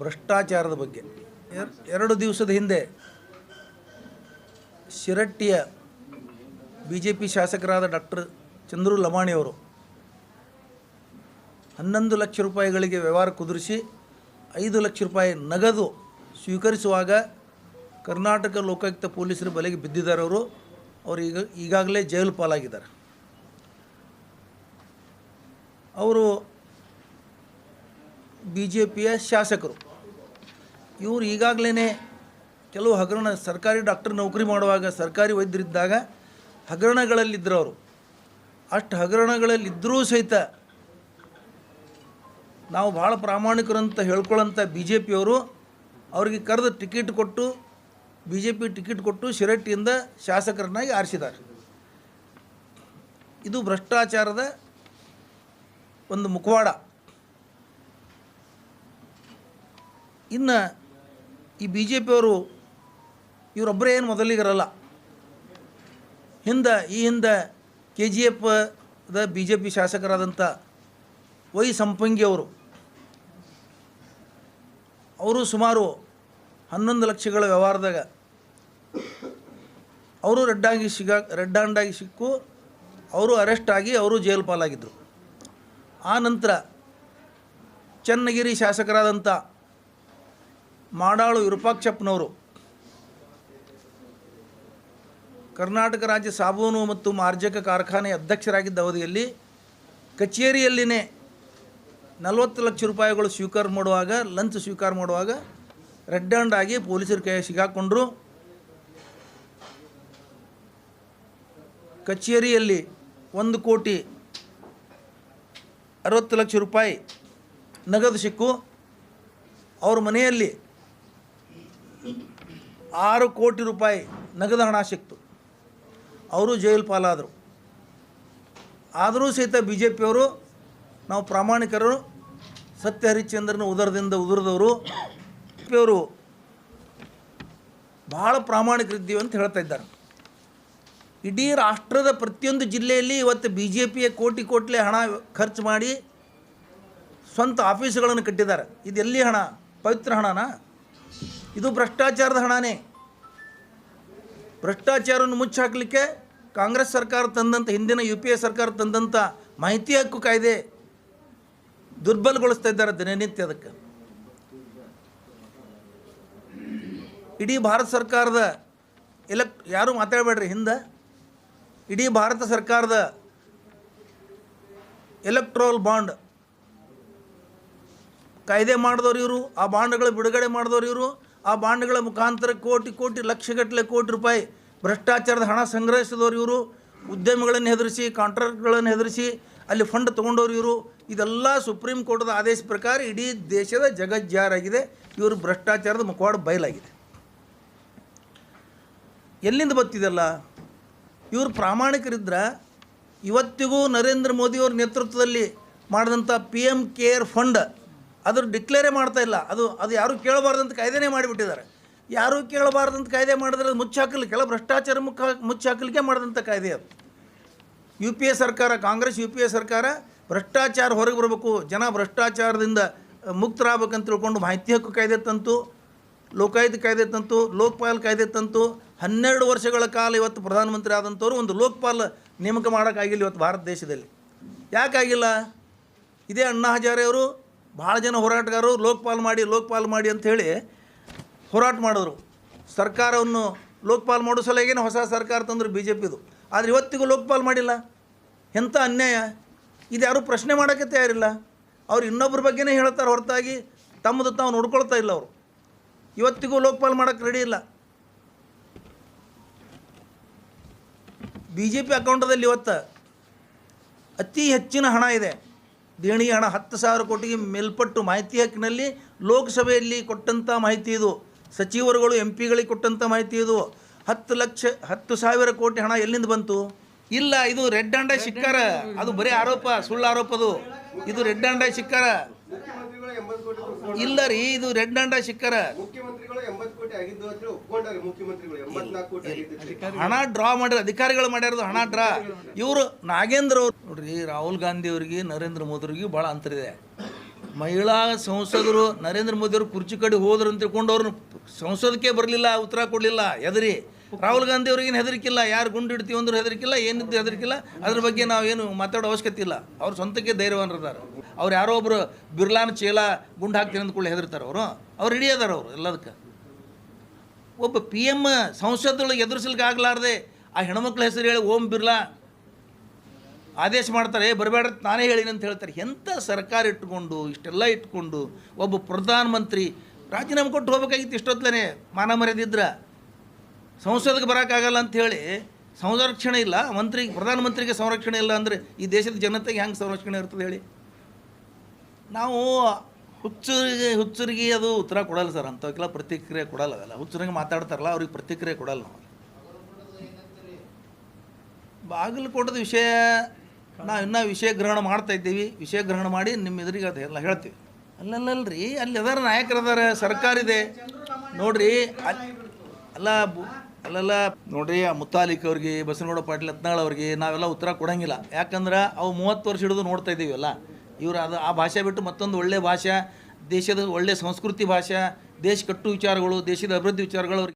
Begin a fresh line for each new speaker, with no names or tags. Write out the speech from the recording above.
ಭ್ರಷ್ಟಾಚಾರದ ಬಗ್ಗೆ 2 ದಿವಸದ ಹಿಂದೆ ಶಿರಟ್ಟಿಯ ಬಿಜೆಪಿ ಶಾಸಕರಾದ ಡಾಕ್ಟರ್ ಚಂದ್ರು ಲಮಾಣಿಯವರು 11 ಲಕ್ಷ ರೂಪಾಯಿಗಳಿಗೆ ವ್ಯವಹಾರ ಕುದುರಿಸಿ 5 ಲಕ್ಷ ರೂಪಾಯಿ ನಗದು ಸ್ವೀಕರಿಸುವಾಗ ಕರ್ನಾಟಕ ಲೋಕಾಯುಕ್ತ ಪೊಲೀಸರ ಬಲೆಗೆ ಬಿದ್ದಿದ್ದಾರೆ. ಅವರು ಈಗಾಗಲೇ ಜೈಲು ಪಾಲಾಗಿದ್ದಾರೆ. ಅವರು ಬಿಜೆಪಿಯ ಶಾಸಕರು. ಇವರು ಈಗಾಗಲೇ ಕೆಲವು ಹಗರಣ, ಸರ್ಕಾರಿ ಡಾಕ್ಟರ್ ನೌಕರಿ ಮಾಡುವಾಗ, ಸರ್ಕಾರಿ ವೈದ್ಯರಿದ್ದಾಗ ಹಗರಣಗಳಲ್ಲಿದ್ದರು. ಅವರು ಅಷ್ಟು ಹಗರಣಗಳಲ್ಲಿದ್ದರೂ ಸಹಿತ ನಾವು ಭಾಳ ಪ್ರಾಮಾಣಿಕರಂತ ಹೇಳ್ಕೊಳ್ಳೋಂಥ ಬಿ ಜೆ ಪಿಯವರು ಅವರಿಗೆ ಕರೆದು ಟಿಕೆಟ್ ಕೊಟ್ಟು, ಬಿ ಜೆ ಪಿ ಟಿಕೆಟ್ ಕೊಟ್ಟು ಶಿರಟ್ಟಿಯಿಂದ ಶಾಸಕರನ್ನಾಗಿ ಆರಿಸಿದ್ದಾರೆ. ಇದು ಭ್ರಷ್ಟಾಚಾರದ ಒಂದು ಮುಖವಾಡ. ಇನ್ನು ಈ ಬಿ ಜೆ ಪಿಯವರು ಇವರೊಬ್ಬರೇ ಏನು ಮೊದಲಿಗರಲ್ಲ. ಹಿಂದೆ KGF ಬಿ ಜೆ ಪಿ ಶಾಸಕರಾದಂಥ ವೈ ಸಂಪಂಗಿ ಅವರು ಸುಮಾರು 11 ಲಕ್ಷಗಳ ವ್ಯವಹಾರದಾಗ ಅವರು ರೆಡ್ ಹ್ಯಾಂಡಾಗಿ ಸಿಕ್ಕು ಅವರು ಅರೆಸ್ಟ್ ಆಗಿ ಅವರು ಜೈಲು ಪಾಲಾಗಿದ್ದರು. ಆ ನಂತರ ಚನ್ನಗಿರಿ ಶಾಸಕರಾದಂಥ ಮಾಡಾಳು ವಿರೂಪಾಕ್ಷಪ್ಪನವರು ಕರ್ನಾಟಕ ರಾಜ್ಯ ಸಾಬೂನು ಮತ್ತು ಮಾರ್ಜಕ ಕಾರ್ಖಾನೆ ಅಧ್ಯಕ್ಷರಾಗಿದ್ದ ಅವಧಿಯಲ್ಲಿ ಕಚೇರಿಯಲ್ಲಿನೇ 40 ಲಕ್ಷ ರೂಪಾಯಿಗಳು ಲಂಚ ಸ್ವೀಕಾರ ಮಾಡುವಾಗ ರೆಡ್ ಹ್ಯಾಂಡ್ ಆಗಿ ಪೊಲೀಸರ ಕೈ ಸಿಗಾಕೊಂಡ್ರು. ಕಚೇರಿಯಲ್ಲಿ 1,60,00,000 ರೂಪಾಯಿ ನಗದು ಸಿಕ್ಕು. ಅವ್ರ ಮನೆಯಲ್ಲಿ 6 ಕೋಟಿ ರೂಪಾಯಿ ನಗದು ಹಣ ಸಿಕ್ತು. ಅವರು ಜೈಲು ಪಾಲಾದರು. ಆದರೂ ಸಹಿತ ಬಿ ಜೆ ಪಿಯವರು ನಾವು ಪ್ರಾಮಾಣಿಕರು, ಸತ್ಯ ಹರಿಶ್ಚಂದ್ರನ ಉದರದಿಂದ ಉದುರಿದವರು, ಪಿಯವರು ಭಾಳ ಪ್ರಾಮಾಣಿಕರಿದ್ದೀವಿ ಅಂತ ಹೇಳ್ತಾ ಇದ್ದಾರೆ. ಇಡೀ ರಾಷ್ಟ್ರದ ಪ್ರತಿಯೊಂದು ಜಿಲ್ಲೆಯಲ್ಲಿ ಇವತ್ತು ಬಿ ಜೆ ಪಿಯ ಕೋಟಿ ಹಣ ಖರ್ಚು ಮಾಡಿ ಸ್ವಂತ ಆಫೀಸುಗಳನ್ನು ಕಟ್ಟಿದ್ದಾರೆ. ಇದೆಲ್ಲಿ ಹಣ? ಪವಿತ್ರ ಹಣನಾ? ಇದು ಭ್ರಷ್ಟಾಚಾರದ ಹಣನೇ. ಭ್ರಷ್ಟಾಚಾರವನ್ನು ಮುಚ್ಚಾಕಲಿಕ್ಕೆ ಕಾಂಗ್ರೆಸ್ ಸರ್ಕಾರ ತಂದಂಥ, ಹಿಂದಿನ UPA ಸರ್ಕಾರ ತಂದಂಥ ಮಾಹಿತಿ ಹಕ್ಕು ಕಾಯ್ದೆ ದುರ್ಬಲಗೊಳಿಸ್ತಾ ಇದ್ದಾರೆ ದಿನನಿತ್ಯ. ಅದಕ್ಕೆ ಇಡೀ ಭಾರತ ಸರ್ಕಾರದ ಯಾರೂ ಮಾತಾಡಬೇಡ್ರಿ. ಇಡೀ ಭಾರತ ಸರ್ಕಾರದ ಎಲೆಕ್ಟ್ರೋಲ್ ಬಾಂಡ್ ಕಾಯ್ದೆ ಮಾಡಿದವರು ಇವರು, ಆ ಬಾಂಡ್ಗಳ ಬಿಡುಗಡೆ ಮಾಡಿದವರು ಇವರು, ಆ ಬಾಂಡ್ಗಳ ಮುಖಾಂತರ ಕೋಟಿ ಲಕ್ಷಗಟ್ಟಲೆ ಕೋಟಿ ರೂಪಾಯಿ ಭ್ರಷ್ಟಾಚಾರದ ಹಣ ಸಂಗ್ರಹಿಸಿದವರು ಇವರು, ಉದ್ಯಮಿಗಳನ್ನು ಹೆದರಿಸಿ, ಕಾಂಟ್ರಾಕ್ಟ್ಗಳನ್ನು ಹೆದರಿಸಿ ಅಲ್ಲಿ ಫಂಡ್ ತೊಗೊಂಡವ್ರು ಇವರು. ಇದೆಲ್ಲ ಸುಪ್ರೀಂ ಕೋರ್ಟ್ದ ಆದೇಶ ಪ್ರಕಾರ ಇಡೀ ದೇಶದ ಜಗಜ್ಜಾರಾಗಿದೆ. ಇವರು ಭ್ರಷ್ಟಾಚಾರದ ಮುಖವಾಡ ಬಯಲಾಗಿದೆ. ಎಲ್ಲಿಂದ ಬರ್ತಿದೆಲ್ಲ? ಇವರು ಪ್ರಾಮಾಣಿಕರಿದ್ದರೆ ಇವತ್ತಿಗೂ ನರೇಂದ್ರ ಮೋದಿಯವ್ರ ನೇತೃತ್ವದಲ್ಲಿ ಮಾಡಿದಂಥ PM ಕೇರ್ ಫಂಡ್ ಅದ್ರ ಡಿಕ್ಲೇರೇ ಮಾಡ್ತಾ ಇಲ್ಲ. ಅದು ಯಾರೂ ಕೇಳಬಾರ್ದಂತ ಕಾಯ್ದೆನೇ ಮಾಡಿಬಿಟ್ಟಿದ್ದಾರೆ. ಯಾರೂ ಕೇಳಬಾರ್ದಂತ ಕಾಯ್ದೆ ಮಾಡಿದ್ರೆ ಅದು ಮುಚ್ಚಾಕಲಿಕ್ಕೆಲ್ಲ, ಭ್ರಷ್ಟಾಚಾರ ಮುಚ್ಚಾಕಲಿಕ್ಕೆ ಮಾಡಿದಂಥ ಕಾಯ್ದೆ ಅದು. UPA ಸರ್ಕಾರ, ಕಾಂಗ್ರೆಸ್ UPA ಸರ್ಕಾರ ಭ್ರಷ್ಟಾಚಾರ ಹೊರಗೆ ಬರಬೇಕು, ಜನ ಭ್ರಷ್ಟಾಚಾರದಿಂದ ಮುಕ್ತರಾಗಬೇಕಂತ ತಿಳ್ಕೊಂಡು ಮಾಹಿತಿ ಹಕ್ಕು ಕಾಯ್ದೆ ತಂತು, ಲೋಕಾಯುಕ್ತ ಕಾಯ್ದೆ ತಂತು, ಲೋಕಪಾಲ್ ಕಾಯ್ದೆ ತಂತು. 12 ವರ್ಷಗಳ ಕಾಲ ಇವತ್ತು ಪ್ರಧಾನಮಂತ್ರಿ ಆದಂಥವ್ರು ಒಂದು ಲೋಕಪಾಲ್ ನೇಮಕ ಮಾಡೋಕ್ಕಾಗಿಲ್ಲ ಇವತ್ತು ಭಾರತ ದೇಶದಲ್ಲಿ. ಯಾಕಾಗಿಲ್ಲ? ಇದೇ ಅಣ್ಣಾ ಹಜಾರೆ ಅವರು, ಭಾಳ ಜನ ಹೋರಾಟಗಾರರು ಲೋಕಪಾಲ್ ಮಾಡಿ ಅಂಥೇಳಿ ಹೋರಾಟ ಮಾಡಿದ್ರು. ಸರ್ಕಾರವನ್ನು ಲೋಕಪಾಲ್ ಮಾಡೋ ಸಲುವಾಗೇನೆ ಹೊಸ ಸರ್ಕಾರ ತಂದರು ಬಿ ಜೆ ಪಿದು. ಆದರೆ ಇವತ್ತಿಗೂ ಲೋಕಪಾಲ್ ಮಾಡಿಲ್ಲ. ಎಂಥ ಅನ್ಯಾಯ! ಇದು ಯಾರೂ ಪ್ರಶ್ನೆ ಮಾಡೋಕ್ಕೆ ತಯಾರಿಲ್ಲ. ಅವ್ರು ಇನ್ನೊಬ್ಬರ ಬಗ್ಗೆನೇ ಹೇಳ್ತಾರೆ ಹೊರತಾಗಿ ತಮ್ಮದು ತಾವು ನೋಡ್ಕೊಳ್ತಾ ಇಲ್ಲ. ಅವರು ಇವತ್ತಿಗೂ ಲೋಕಪಾಲ್ ಮಾಡೋಕ್ಕೆ ರೆಡಿ ಇಲ್ಲ. BJP ಅಕೌಂಟದಲ್ಲಿ ಇವತ್ತು ಅತಿ ಹೆಚ್ಚಿನ ಹಣ ಇದೆ, ದೇಣಿಗೆ ಹಣ 10,000 ಕೋಟಿಗೆ ಮೇಲ್ಪಟ್ಟು. ಮಾಹಿತಿ ಹಕ್ಕಿನಲ್ಲಿ ಲೋಕಸಭೆಯಲ್ಲಿ ಕೊಟ್ಟಂಥ ಮಾಹಿತಿ ಇದು, ಸಚಿವರುಗಳು MP ಗಳಿಗೆ ಕೊಟ್ಟಂಥ ಮಾಹಿತಿ ಇದು. 10,000 ಕೋಟಿ ಹಣ ಎಲ್ಲಿಂದ ಬಂತು? ಇಲ್ಲ, ಇದು ರೆಡ್ ಹ್ಯಾಂಡಾಗಿ ಸಿಕ್ಕಾರ. ಅದು ಬರೀ ಆರೋಪ, ಸುಳ್ಳು ಆರೋಪ. ಇದು ರೆಡ್ ಹ್ಯಾಂಡಾಗಿ ಸಿಕ್ಕಾರ. ಇಲ್ಲ ರೀ, ಇದು ರೆಡ್ ಹ್ಯಾಂಡಾಗಿ ಸಿಕ್ಕಾರ. ಹಣ ಡ್ರಾ ಮಾಡ್ಯಾರ, ಅಧಿಕಾರಿಗಳು ಮಾಡ್ಯಾರದು ಹಣ ಡ್ರಾ. ಇವರು ನಾಗೇಂದ್ರ ಅವ್ರು ನೋಡ್ರಿ, ರಾಹುಲ್ ಗಾಂಧಿ ಅವರಿಗೆ ನರೇಂದ್ರ ಮೋದಿ ಅವರಿಗೆ ಭಾಳ ಅಂತರ ಇದೆ. ಮಹಿಳಾ ಸಂಸದರು ನರೇಂದ್ರ ಮೋದಿಯವರು ಕುರ್ಚಿ ಕಡೆ ಹೋದ್ರು ಅಂತ ತಿಳ್ಕೊಂಡು ಅವ್ರನ್ನ ಸಂಸದಕ್ಕೆ ಬರಲಿಲ್ಲ, ಉತ್ತರ ಕೊಡಲಿಲ್ಲ, ಹೆದರಿ. ರಾಹುಲ್ ಗಾಂಧಿ ಅವ್ರಿಗೇನು ಹೆದರಿಕಿಲ್ಲ, ಯಾರು ಗುಂಡು ಇಡ್ತೀವಿ ಅಂದ್ರೂ ಹೆದರಿಕಿಲ್ಲ, ಏನಿದ್ದು ಹೆದರಿಕಿಲ್ಲ. ಅದ್ರ ಬಗ್ಗೆ ನಾವೇನು ಮಾತಾಡೋ ಅವಶ್ಯಕತೆ ಇಲ್ಲ. ಅವ್ರ ಸ್ವಂತಕ್ಕೆ ಧೈರ್ಯವಂತರಿದ್ದಾರೆ. ಅವ್ರು ಯಾರೋ ಒಬ್ಬರು ಬಿರ್ಲಾನ ಚೇಲ ಗುಂಡು ಹಾಕ್ತೀನಿ ಅಂದ್ಕೊಳ್ಳಿ ಹೆದರ್ತಾರೆ ಅವ್ರು ರೆಡಿ ಅದಾರ ಅವರು ಎಲ್ಲದಕ್ಕೆ. ಒಬ್ಬ ಪಿ ಎಮ್ ಸಂಸದೊಳಗೆ ಎದುರಿಸಲಿಕ್ಕೆ ಆಗಲಾರ್ದೆ ಆ ಹೆಣ್ಮಕ್ಳ ಹೆಸರು ಹೇಳಿ ಓಂ ಬಿರ್ಲಾ ಆದೇಶ ಮಾಡ್ತಾರೆ, ಬರಬೇಡ ನಾನೇ ಹೇಳಿನಿ ಅಂತ ಹೇಳ್ತಾರೆ. ಎಂಥ ಸರ್ಕಾರ ಇಟ್ಕೊಂಡು ಇಷ್ಟೆಲ್ಲ ಇಟ್ಕೊಂಡು ಒಬ್ಬ ಪ್ರಧಾನಮಂತ್ರಿ ರಾಜೀನಾಮೆ ಕೊಟ್ಟು ಹೋಗ್ಬೇಕಾಗಿತ್ತು ಇಷ್ಟೊತ್ತಲೇ, ಮಾನ ಮರ್ಯಾದಿದ್ರೆ. ಸಂಸದಕ್ಕೆ ಬರೋಕ್ಕಾಗಲ್ಲ ಅಂಥೇಳಿ ಸಂರಕ್ಷಣೆ ಇಲ್ಲ, ಪ್ರಧಾನಮಂತ್ರಿಗೆ ಸಂರಕ್ಷಣೆ ಇಲ್ಲ ಅಂದರೆ ಈ ದೇಶದ ಜನತೆಗೆ ಹೆಂಗೆ ಸಂರಕ್ಷಣೆ ಇರ್ತದೆ ಹೇಳಿ? ನಾವು ಹುಚ್ಚರಿಗೆ ಅದು ಉತ್ತರ ಕೊಡಲ್ಲ ಸರ್, ಅಂಥವಕ್ಕೆಲ್ಲ ಪ್ರತಿಕ್ರಿಯೆ ಕೊಡಲ್ಲ. ಅವೆಲ್ಲ ಹುಚ್ಚರಿಗೆ ಮಾತಾಡ್ತಾರಲ್ಲ ಅವ್ರಿಗೆ ಪ್ರತಿಕ್ರಿಯೆ ಕೊಡಲ್ಲ ನಾವು. ಬಾಗಲಕೋಟದ ವಿಷಯ ನಾವು ಇನ್ನೂ ವಿಷಯ ಗ್ರಹಣ ಮಾಡ್ತಾ ಇದ್ದೀವಿ. ವಿಷಯ ಗ್ರಹಣ ಮಾಡಿ ನಿಮ್ಮ ಎದುರಿಗೆ ಅದೆಲ್ಲ ಹೇಳ್ತೀವಿ. ಅಲ್ಲಲ್ಲಲ್ರಿ, ಅಲ್ಲಿ ಅದಾರ ನಾಯಕರು ಅದಾರ, ಸರ್ಕಾರ ಇದೆ ನೋಡ್ರಿ. ಅಲ್ಲೆಲ್ಲ ನೋಡ್ರಿ, ಆ ಮುತಾಲಿಕ್ ಅವ್ರಿಗೆ, ಬಸನಗೌಡ ಪಾಟೀಲ್ ಯತ್ನಾಳ್ ಅವ್ರಿಗೆ ನಾವೆಲ್ಲ ಉತ್ತರ ಕೊಡೋಂಗಿಲ್ಲ. ಯಾಕಂದ್ರೆ ಅವು 30 ವರ್ಷ ಹಿಡಿದು ನೋಡ್ತಾ ಇದ್ದೀವಿ ಅಲ್ಲ. ಇವರು ಆ ಭಾಷೆ ಬಿಟ್ಟು ಮತ್ತೊಂದು ಒಳ್ಳೆಯ ಭಾಷೆ, ದೇಶದ ಒಳ್ಳೆಯ ಸಂಸ್ಕೃತಿ ಭಾಷೆ, ದೇಶ ಕಟ್ಟು ವಿಚಾರಗಳು, ದೇಶದ ಅಭಿವೃದ್ಧಿ ವಿಚಾರಗಳು ಅವ್ರಿಗೆ